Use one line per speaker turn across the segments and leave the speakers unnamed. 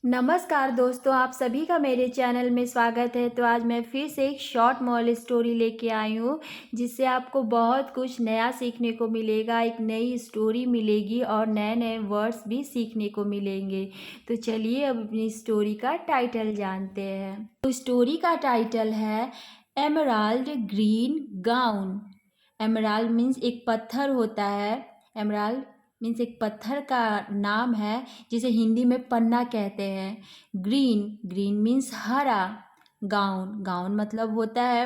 नमस्कार दोस्तों, आप सभी का मेरे चैनल में स्वागत है। तो आज मैं फिर से एक शॉर्ट मोरल स्टोरी लेके आई हूँ, जिससे आपको बहुत कुछ नया सीखने को मिलेगा, एक नई स्टोरी मिलेगी और नए नए वर्ड्स भी सीखने को मिलेंगे। तो चलिए अब अपनी स्टोरी का टाइटल जानते हैं। तो स्टोरी का टाइटल है emerald green gown. Emerald means एक पत्थर होता है। एमराल्ड मीन्स एक पत्थर का नाम है, जिसे हिंदी में पन्ना कहते हैं। ग्रीन ग्रीन मीन्स हरा। गाउन गाउन मतलब होता है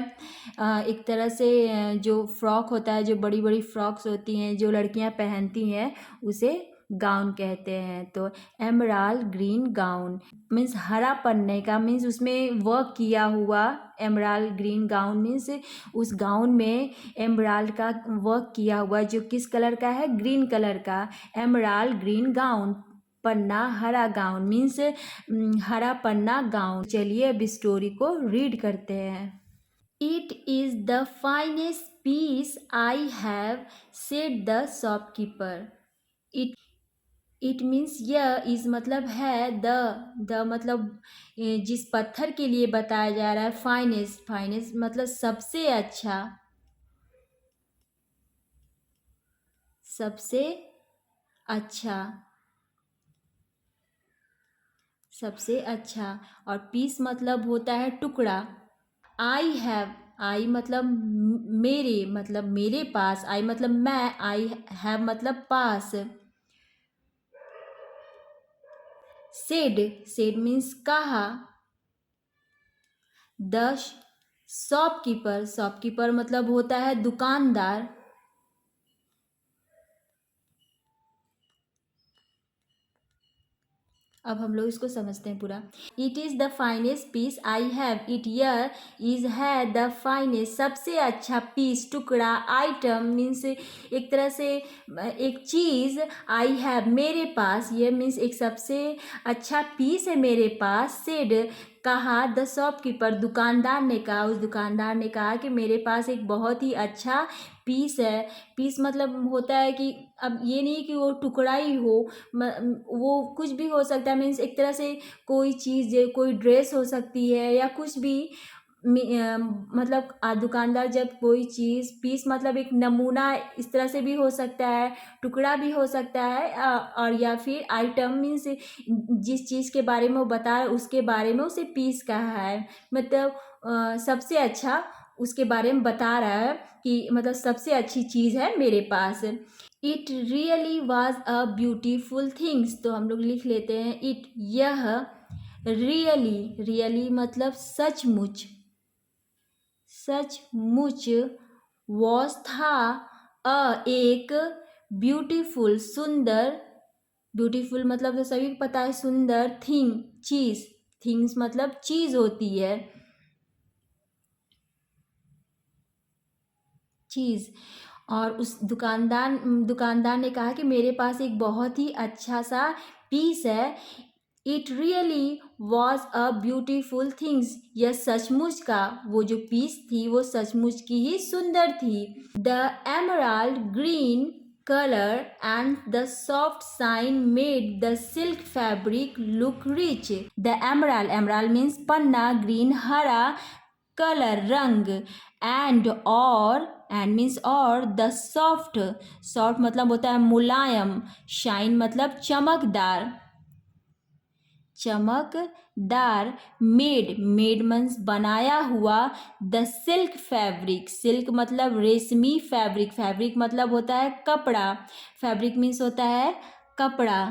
एक तरह से जो फ्रॉक होता है, जो बड़ी बड़ी फ्रॉक्स होती हैं जो लड़कियां पहनती हैं, उसे गाउन कहते हैं। तो एमराल्ड ग्रीन गाउन मीन्स हरा पन्ने का, मीन्स उसमें वर्क किया हुआ। एमराल्ड ग्रीन गाउन मीन्स उस गाउन में एमराल्ड का वर्क किया हुआ, जो किस कलर का है? ग्रीन कलर का। एमराल्ड ग्रीन गाउन, पन्ना हरा गाउन मीन्स हरा पन्ना गाउन। चलिए अब स्टोरी को रीड करते हैं। It is the finest piece I have, said the shopkeeper. It it means यह, इज मतलब है, द मतलब जिस पत्थर के लिए बताया जा रहा है। फाइनेस्ट फाइनेस्ट मतलब सबसे अच्छा, सबसे अच्छा, सबसे अच्छा। और पीस मतलब होता है टुकड़ा। आई हैव, आई मतलब मेरे, मतलब मेरे पास। आई मतलब मैं, आई हैव मतलब पास। सेड, सेड मीन्स कहा। द शॉपकीपर, शॉपकीपर मतलब होता है दुकानदार। अब हम लोग इसको समझते हैं पूरा। It is the finest piece I have, it यर इज है द फाइनेस्ट सबसे अच्छा, पीस टुकड़ा, आइटम मीन्स एक तरह से एक चीज़, आई हैव मेरे पास, ये मीन्स एक सबसे अच्छा पीस है मेरे पास। सेड कहा, द शॉपकीपर दुकानदार ने कहा, उस दुकानदार ने कहा कि मेरे पास एक बहुत ही अच्छा पीस है। पीस मतलब होता है कि अब ये नहीं कि वो टुकड़ा ही हो, वो कुछ भी हो सकता है। मीन्स एक तरह से कोई चीज़, कोई ड्रेस हो सकती है या कुछ भी। मतलब दुकानदार जब कोई चीज़, पीस मतलब एक नमूना, इस तरह से भी हो सकता है, टुकड़ा भी हो सकता है, और या फिर आइटम मीन्स जिस चीज़ के बारे में वो बता रहा है उसके बारे में उसे पीस कहा है। मतलब सबसे अच्छा उसके बारे में बता रहा है कि मतलब सबसे अच्छी चीज़ है मेरे पास। It really was a beautiful things, तो हम लोग लिख लेते हैं इट, यह। रियली, रियली मतलब सचमुच, सचमुच। वॉज था, एक, ब्यूटीफुल सुंदर, ब्यूटीफुल मतलब तो सभी को पता है सुंदर, थिंग चीज़, थिंग्स मतलब चीज़ होती है, चीज़। और उस दुकानदार ने कहा कि मेरे पास एक बहुत ही अच्छा सा पीस है। It really was a beautiful things, यह सचमुच का, वो जो पीस थी वो सचमुच की ही सुंदर थी। The emerald green color and the soft shine made the silk fabric look rich. The emerald, emerald means panna, green हरा, color रंग, and means और, the soft, soft मतलब होता है मुलायम, shine मतलब चमकदार, चमकदार, मेड, मेड मीन्स बनाया हुआ, द सिल्क फैब्रिक, सिल्क मतलब रेशमी, फैब्रिक, फैब्रिक मतलब होता है कपड़ा, फैब्रिक मीन्स होता है कपड़ा।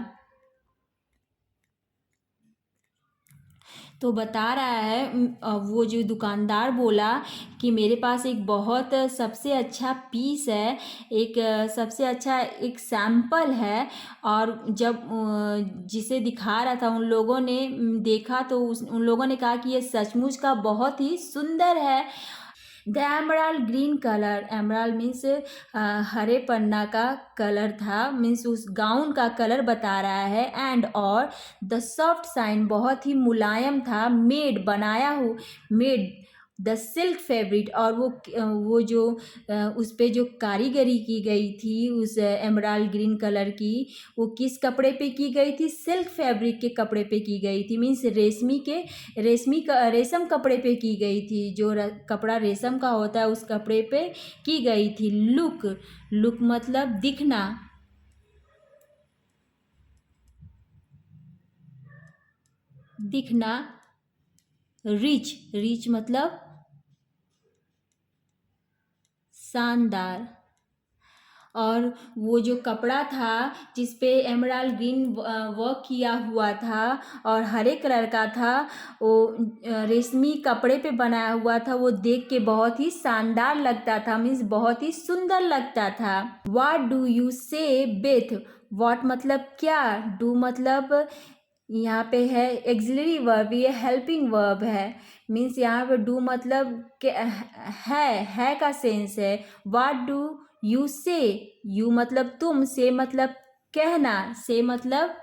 तो बता रहा है वो जो दुकानदार बोला कि मेरे पास एक बहुत सबसे अच्छा पीस है, एक सबसे अच्छा एक सैंपल है। और जब जिसे दिखा रहा था उन लोगों ने देखा तो उन लोगों ने कहा कि ये सचमुच का बहुत ही सुंदर है। The emerald green colour, emerald means हरे पन्ना का कलर था, मीन्स उस गाउन का कलर बता रहा है। एंड और द सॉफ्ट साइन बहुत ही मुलायम था, मेड बनाया हो, मेड द सिल्क फैब्रिक, और वो जो उस पे जो कारीगरी की गई थी उस एमराल्ड ग्रीन कलर की, वो किस कपड़े पे की गई थी? सिल्क फैब्रिक के कपड़े पे की गई थी, मीन्स रेशम कपड़े पे की गई थी, जो कपड़ा रेशम का होता है उस कपड़े पे की गई थी। लुक, लुक मतलब दिखना, दिखना। रिच, रिच मतलब शानदार। और वो जो कपड़ा था जिस पे एमराल्ड ग्रीन वर्क किया हुआ था और हरे कलर का था, वो रेशमी कपड़े पे बनाया हुआ था, वो देख के बहुत ही शानदार लगता था, मीन्स बहुत ही सुंदर लगता था। व्हाट डू यू से बेथ? व्हाट मतलब क्या, डू मतलब यहाँ पे है एक्सिलरी वर्ब, ये हेल्पिंग वर्ब है, मीन्स यहाँ पे डू मतलब है का सेंस है। व्हाट डू यू से, यू मतलब तुम, से मतलब कहना, से मतलब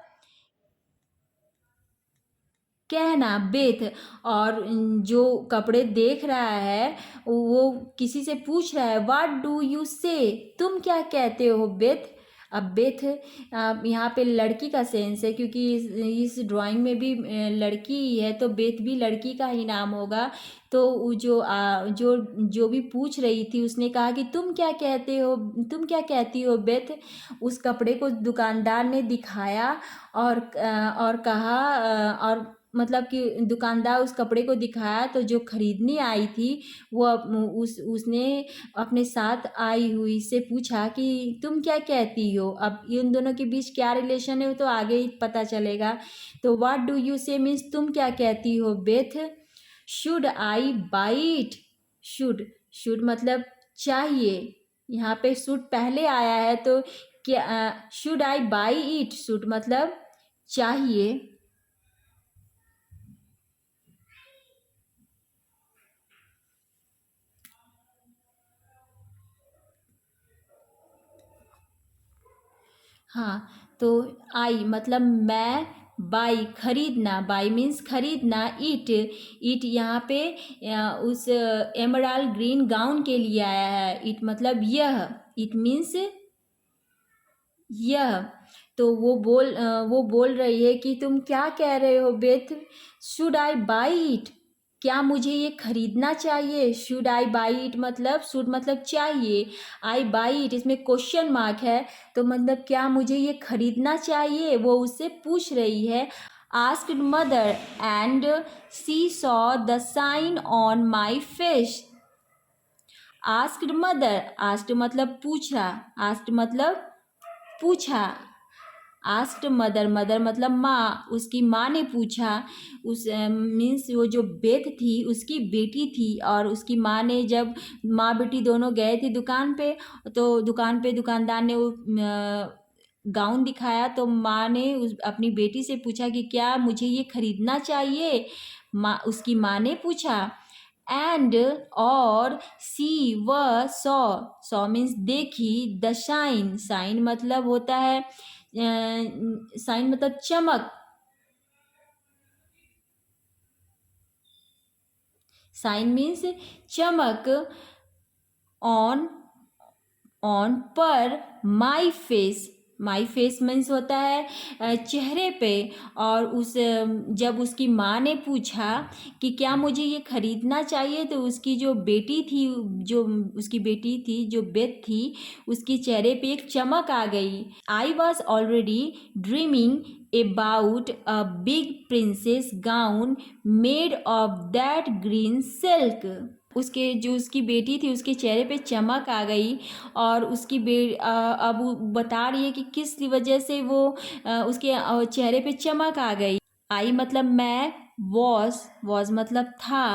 कहना, बेथ। और जो कपड़े देख रहा है वो किसी से पूछ रहा है, व्हाट डू यू से, तुम क्या कहते हो बेथ? अब बेथ यहाँ पे लड़की का सेंस है, क्योंकि इस ड्राइंग में भी लड़की ही है, तो बेथ भी लड़की का ही नाम होगा। तो वो जो भी पूछ रही थी उसने कहा कि तुम क्या कहते हो, तुम क्या कहती हो बेथ? उस कपड़े को दुकानदार ने दिखाया और कहा, और मतलब कि दुकानदार उस कपड़े को दिखाया, तो जो खरीदने आई थी वो उसने अपने साथ आई हुई से पूछा कि तुम क्या कहती हो। अब इन दोनों के बीच क्या रिलेशन है वो तो आगे ही पता चलेगा। तो व्हाट डू यू से मीन्स तुम क्या कहती हो Beth? Should I by it? Should, should मतलब चाहिए, यहाँ पे शुड पहले आया है, तो क्या should I by it, should मतलब चाहिए। हाँ, तो आई मतलब मैं, बाई खरीदना, बाई मीन्स खरीदना, इट, इट यहाँ पे उस एमराल्ड ग्रीन गाउन के लिए आया है। इट मतलब यह, इट मीन्स यह। तो वो बोल रही है कि तुम क्या कह रहे हो Beth? Should I by it, क्या मुझे ये खरीदना चाहिए? शुड आई बाई इट मतलब, शुड मतलब चाहिए, आई बाई इट इसमें क्वेश्चन मार्क है, तो मतलब क्या मुझे ये खरीदना चाहिए, वो उससे पूछ रही है। Asked mother and she saw the sign on my face. Asked mother, asked मतलब पूछा, आस्क्ड मतलब पूछा, आस्क्ड मदर, मदर मतलब माँ, उसकी माँ ने पूछा, उस मीन्स वो जो बेथ थी उसकी बेटी थी, और उसकी माँ ने जब माँ बेटी दोनों गए थे दुकान पे, तो दुकान पे दुकानदार ने वो गाउन दिखाया, तो माँ ने अपनी बेटी से पूछा कि क्या मुझे ये खरीदना चाहिए? माँ, उसकी माँ ने पूछा। एंड और सी व सॉ, सॉ मीन्स देखी, द शाइन, शाइन मतलब होता है साइन मतलब चमक, साइन मीन्स चमक, ऑन, ऑन पर, my face, my face means होता है चेहरे पे। और जब उसकी माँ ने पूछा कि क्या मुझे ये खरीदना चाहिए, तो उसकी जो बेटी थी, जो उसकी बेटी थी जो बेथ थी, उसकी चेहरे पे एक चमक आ गई। I was already dreaming about a big princess gown made of that green silk. उसके जो उसकी बेटी थी उसके चेहरे पे चमक आ गई, और अब वो बता रही है कि किस वजह से वो उसके चेहरे पे चमक आ गई। आई मतलब मैं, वॉज मतलब था,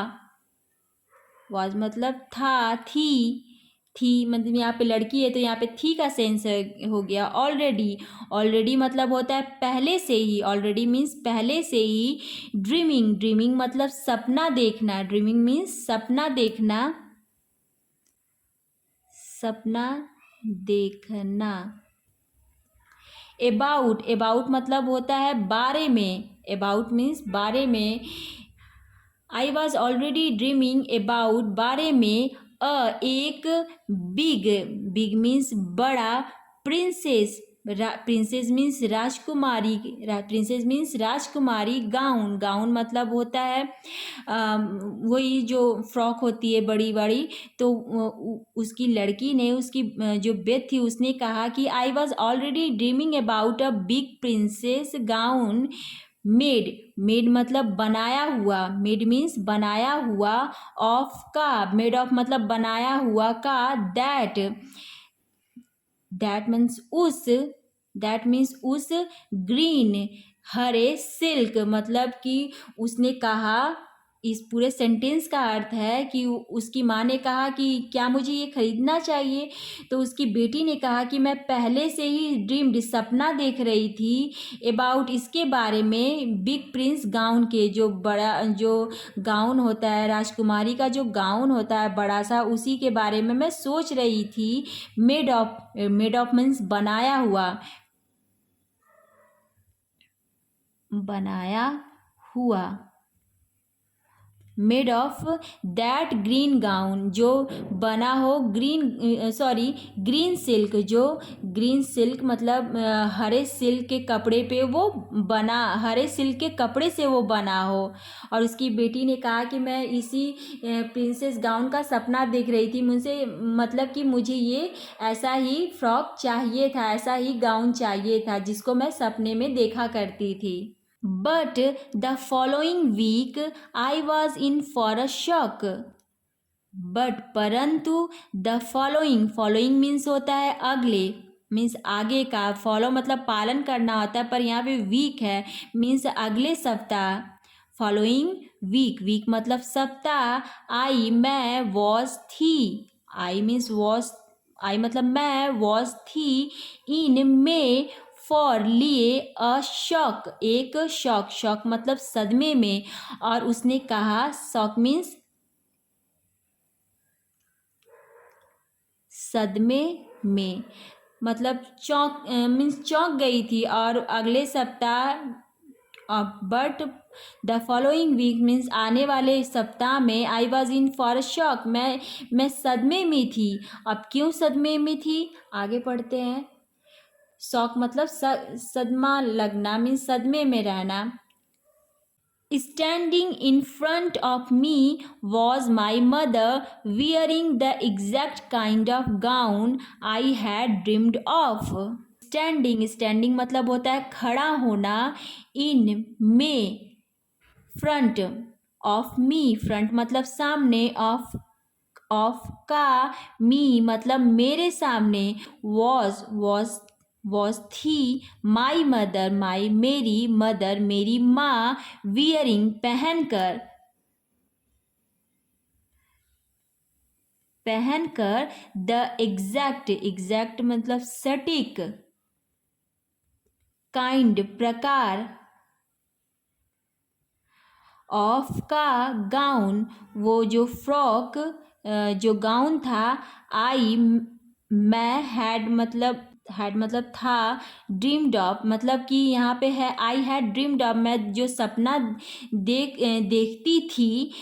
वॉज मतलब था, थी मतलब यहाँ पे लड़की है तो यहाँ पे थी का सेंस हो गया। ऑलरेडी, ऑलरेडी मतलब होता है पहले से ही, ऑलरेडी मीन्स पहले से ही। ड्रीमिंग, ड्रीमिंग मतलब सपना देखना, ड्रीमिंग मीन्स सपना देखना, सपना देखना। अबाउट, अबाउट मतलब होता है बारे में, अबाउट मीन्स बारे में। I was already dreaming about बारे में एक बिग, बिग मीन्स बड़ा, प्रिंसेस, प्रिंसेस मीन्स राजकुमारी, प्रिंसेस मीन्स राजकुमारी, गाउन, गाउन मतलब होता है वही जो फ्रॉक होती है बड़ी बड़ी। तो उसकी लड़की ने, उसकी जो बेथ थी, उसने कहा कि I was already dreaming about a big princess gown made, made मतलब बनाया हुआ, मेड मीन्स बनाया हुआ, ऑफ का, मेड ऑफ मतलब बनाया हुआ का, दैट, दैट मीन्स उस, दैट मीन्स उस, ग्रीन, हरे, सिल्क मतलब कि उसने कहा, इस पूरे सेंटेंस का अर्थ है कि उसकी माँ ने कहा कि क्या मुझे ये खरीदना चाहिए। तो उसकी बेटी ने कहा कि मैं पहले से ही ड्रीम्ड, सपना देख रही थी, अबाउट, इसके बारे में, बिग प्रिंस गाउन के, जो बड़ा जो गाउन होता है, राजकुमारी का जो गाउन होता है बड़ा सा, उसी के बारे में मैं सोच रही थी। Made of, made of means बनाया हुआ, बनाया हुआ, made of that green gown, जो बना हो ग्रीन, सॉरी ग्रीन सिल्क, जो ग्रीन सिल्क मतलब हरे सिल्क के कपड़े पे वो बना, हरे सिल्क के कपड़े से वो बना हो। और उसकी बेटी ने कहा कि मैं इसी प्रिंसेस गाउन का सपना देख रही थी, मुझसे मतलब कि मुझे ये ऐसा ही फ्रॉक चाहिए था, ऐसा ही गाउन चाहिए था जिसको मैं सपने में देखा करती थी। But the following week I was in for a shock. But परंतु, द फॉलोइंग, फॉलोइंग मीन्स होता है अगले, मीन्स आगे का, फॉलो मतलब पालन करना होता है, पर यहाँ पे वीक है, मीन्स अगले सप्ताह, फॉलोइंग वीक, वीक मतलब सप्ताह, आई मैं वॉज थी, आई मीन्स वॉज, आई मतलब मैं, वॉज थी, इन में, फॉर लिए, अ शॉक, एक शॉक, शॉक मतलब सदमे में। और उसने कहा, शॉक मीन्स सदमे में, मतलब चौंक, मीन्स चौंक गई थी। और अगले सप्ताह, but the following week means आने वाले सप्ताह में, I was in for shock, मैं सदमे में थी। अब क्यों सदमे में थी, आगे पढ़ते हैं। शॉक मतलब सदमा लगना, मीन्स सदमे में रहना। Standing in front of me was my mother, wearing the exact kind of gown I had dreamed of. Standing, standing मतलब होता है खड़ा होना, इन में, फ्रंट ऑफ मी, फ्रंट मतलब सामने, ऑफ का, मी मतलब मेरे सामने, वॉज थी, माई मदर, माई मेरी, मदर मेरी माँ, वियरिंग पहनकर, पहनकर, द एग्जैक्ट, एग्जैक्ट मतलब सटीक, काइंड प्रकार, ऑफ का गाउन वो जो फ्रॉक, जो गाउन था, आई मैं, हैड मतलब था, ड्रीम्ड ऑफ मतलब कि यहाँ पे है आई हैड ड्रीम्ड ऑफ, मैं जो सपना देखती थी,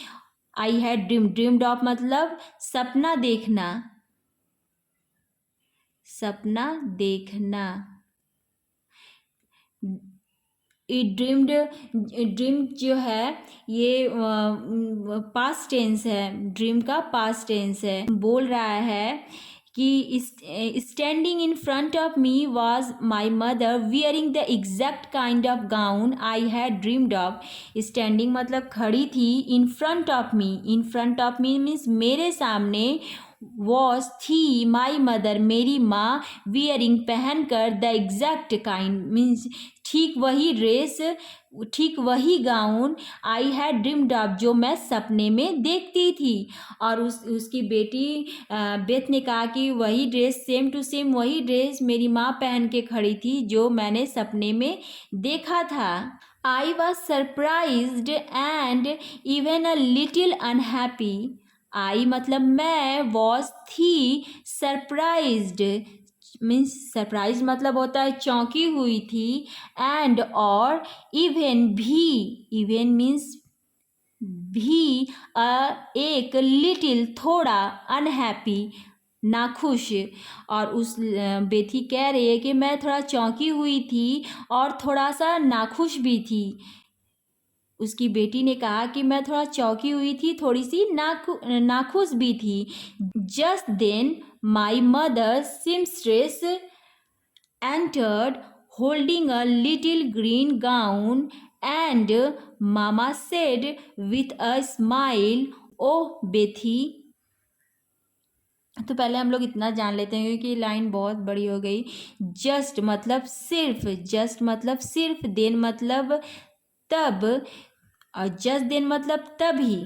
आई हैड ड्रीम्ड ऑफ मतलब सपना देखना, सपना देखना। ड्रीम्ड, ड्रीम जो है ये पास्ट टेंस है, ड्रीम का पास्ट टेंस है। बोल रहा है कि standing in front of me was my mother, wearing the exact kind of gown I had dreamed of. Standing मतलब खड़ी थी, in front of me, in front of me means मेरे सामने, वॉज थी, माई मदर मेरी माँ, wearing पहन कर, द एग्जैक्ट काइंड मीन्स ठीक वही ड्रेस, ठीक वही gown, I had dreamed of जो मैं सपने में देखती थी। और उसकी बेटी बेथ ने कहा कि वही ड्रेस, सेम टू सेम वही ड्रेस मेरी माँ पहन के खड़ी थी जो मैंने सपने में देखा था। I was surprised and even a little unhappy, I मतलब मैं, वॉज थी, सरप्राइज्ड मीन्स सरप्राइज मतलब होता है चौंकी हुई थी, एंड और, इवन भी, इवन मीन्स भी एक लिटिल थोड़ा अनहैप्पी नाखुश। और उस बेथी कह रही है कि मैं थोड़ा चौंकी हुई थी और थोड़ा सा नाखुश भी थी। उसकी बेटी ने कहा कि मैं थोड़ा चौंकी हुई थी, थोड़ी सी नाखुश भी थी। Just then my mother seamstress entered holding a little green gown, and Mama said with a smile, "Oh Bethy." तो पहले हम लोग इतना जान लेते हैं क्योंकि लाइन बहुत बड़ी हो गई। जस्ट मतलब सिर्फ, जस्ट मतलब सिर्फ, देन मतलब तब, और जस्ट देन मतलब तभी,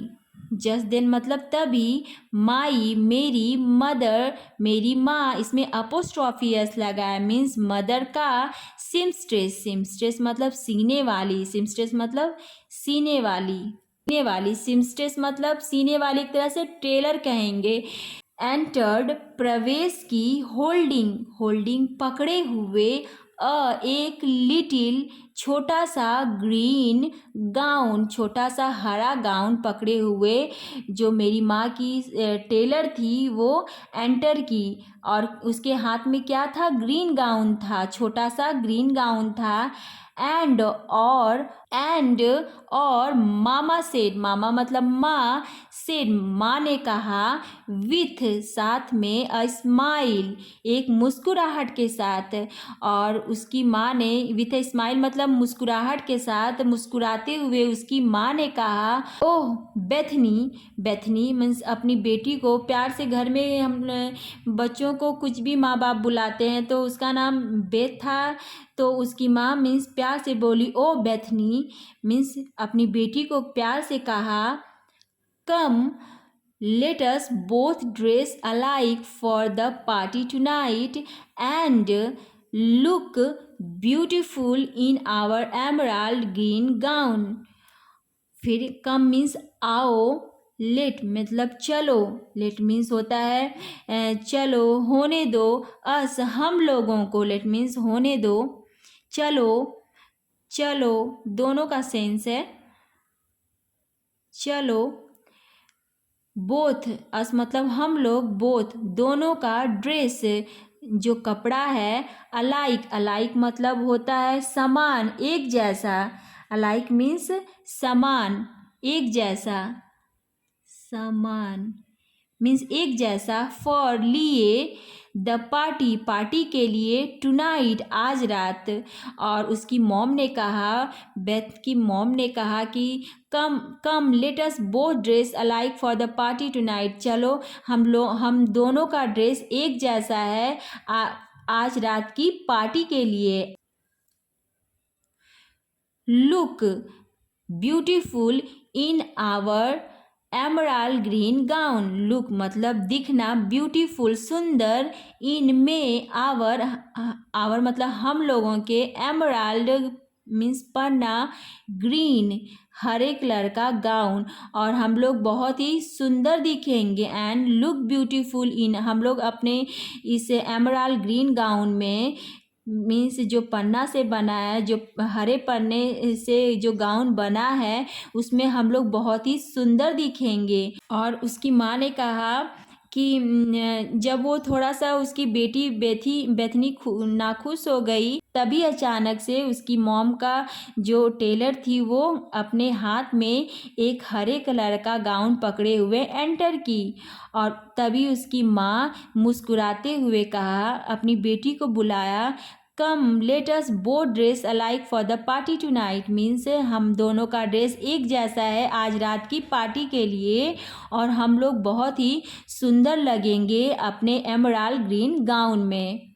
जस्ट देन मतलब तभी, माई मेरी, मदर मेरी माँ, इसमें अपोस्ट्रॉफी एस लगा है, मीन्स मदर का, सिमस्ट्रेस, सिमस्ट्रेस मतलब सीने वाली, सिमस्ट्रेस मतलब सीने वाली, सीने वाली, सिमस्ट्रेस मतलब सीने वाली, एक तरह से टेलर कहेंगे। एंटर्ड प्रवेश की, होल्डिंग, होल्डिंग पकड़े हुए, एक लिटिल छोटा सा, ग्रीन गाउन छोटा सा हरा गाउन पकड़े हुए, जो मेरी माँ की टेलर थी वो एंटर की, और उसके हाथ में क्या था, ग्रीन गाउन था, छोटा सा ग्रीन गाउन था। एंड और मामा सेड, मामा मतलब माँ, सेड माँ ने कहा, विथ साथ में, अ स्माइल एक मुस्कुराहट के साथ। और उसकी माँ ने, विथ अ स्माइल मतलब मुस्कुराहट के साथ, मुस्कुराते हुए उसकी माँ ने कहा, ओह बेथनी, बेथनी मीन्स अपनी बेटी को प्यार से, घर में हम बच्चों को कुछ भी माँ बाप बुलाते हैं तो उसका नाम बेथ था, तो उसकी माँ मीन्स प्यार से बोली, ओ बेथनी, मीन्स अपनी बेटी को प्यार से कहा, कम let us both dress alike for the party tonight and look beautiful in our emerald green gown. फिर कम मीन्स आओ, लेट मतलब चलो, लेट मीन्स होता है चलो, होने दो, अस हम लोगों को, लेट मीन्स होने दो, चलो, चलो दोनों का सेंस है, चलो, बोथ अस मतलब हम लोग, बोथ दोनों का, ड्रेस जो कपड़ा है, अलाइक, अलाइक मतलब होता है समान, एक जैसा, अलाइक मीन्स समान, एक जैसा, समान मीन्स एक जैसा, फॉर लिए, द पार्टी पार्टी के लिए, टुनाइट आज रात। और उसकी मॉम ने कहा, बेथ की मॉम ने कहा कि come come let us both dress alike for the party tonight, चलो हम दोनों का ड्रेस एक जैसा है आज रात की पार्टी के लिए। Look beautiful in our emerald green gown, look मतलब दिखना, ब्यूटीफुल सुंदर, इन में आवर, आवर मतलब हम लोगों के, एमराल्ड मीन्स पन्ना, ग्रीन हरे कलर का गाउन, और हम लोग बहुत ही सुंदर दिखेंगे, एंड लुक ब्यूटीफुल इन, हम लोग अपने इस एमराल्ड ग्रीन गाउन में, मीन्स जो पन्ना से बना है, जो हरे पन्ने से जो गाउन बना है, उसमें हम लोग बहुत ही सुंदर दिखेंगे। और उसकी माँ ने कहा कि जब वो थोड़ा सा, उसकी बेटी बेथनी नाखुश हो गई, तभी अचानक से उसकी मॉम का जो टेलर थी वो अपने हाथ में एक हरे कलर का गाउन पकड़े हुए एंटर की। और तभी उसकी माँ मुस्कुराते हुए कहा, अपनी बेटी को बुलाया, come let us both dress alike for the party tonight, means हम दोनों का ड्रेस एक जैसा है आज रात की पार्टी के लिए, और हम लोग बहुत ही सुंदर लगेंगे अपने एमराल्ड ग्रीन गाउन में।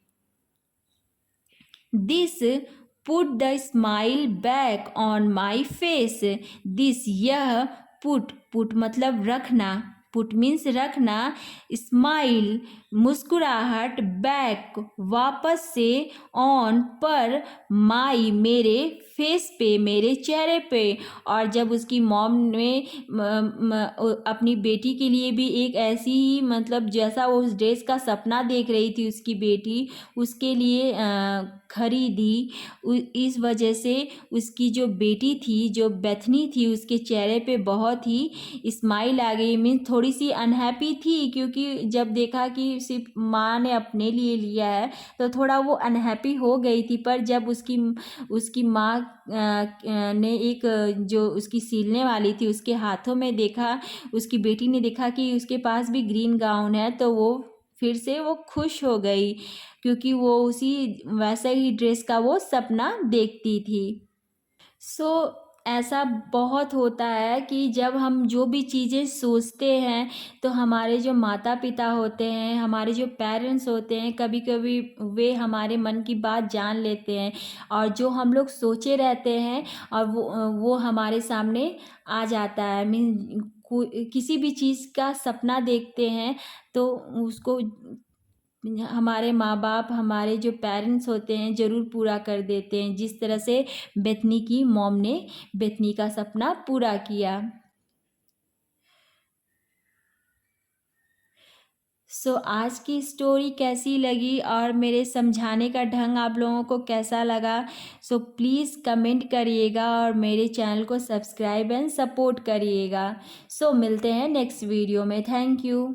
This put the smile back on my face, this यह, पुट, पुट मतलब रखना, पुट मीन्स रखना, स्माइल मुस्कुराहट, बैक वापस से, ऑन पर, माई मेरे, फेस पे मेरे चेहरे पे। और जब उसकी मॉम ने अपनी बेटी के लिए भी एक ऐसी ही, मतलब जैसा वो उस ड्रेस का सपना देख रही थी उसकी बेटी, उसके लिए खरीदी। इस वजह से उसकी जो बेटी थी, जो बेथनी थी, उसके चेहरे पे बहुत ही स्माइल आ गई। मीन्स थोड़ी सी अनहैप्पी थी, क्योंकि जब देखा कि सिर्फ माँ ने अपने लिए लिया है तो थोड़ा वो अनहैप्पी हो गई थी। पर जब उसकी उसकी माँ ने एक जो उसकी सिलने वाली थी उसके हाथों में देखा, उसकी बेटी ने देखा कि उसके पास भी ग्रीन गाउन है, तो वो फिर से वो खुश हो गई, क्योंकि वो उसी वैसे ही ड्रेस का वो सपना देखती थी। सो ऐसा बहुत होता है कि जब हम जो भी चीज़ें सोचते हैं तो हमारे जो माता पिता होते हैं, हमारे जो पेरेंट्स होते हैं, कभी कभी वे हमारे मन की बात जान लेते हैं, और जो हम लोग सोचे रहते हैं और वो हमारे सामने आ जाता है। मीन किसी भी चीज़ का सपना देखते हैं तो उसको हमारे माँ बाप, हमारे जो पेरेंट्स होते हैं, ज़रूर पूरा कर देते हैं, जिस तरह से बेथनी की मॉम ने बेथनी का सपना पूरा किया। सो आज की स्टोरी कैसी लगी और मेरे समझाने का ढंग आप लोगों को कैसा लगा? सो प्लीज़ कमेंट करिएगा और मेरे चैनल को सब्सक्राइब एंड सपोर्ट करिएगा। सो मिलते हैं नेक्स्ट वीडियो में। Thank you.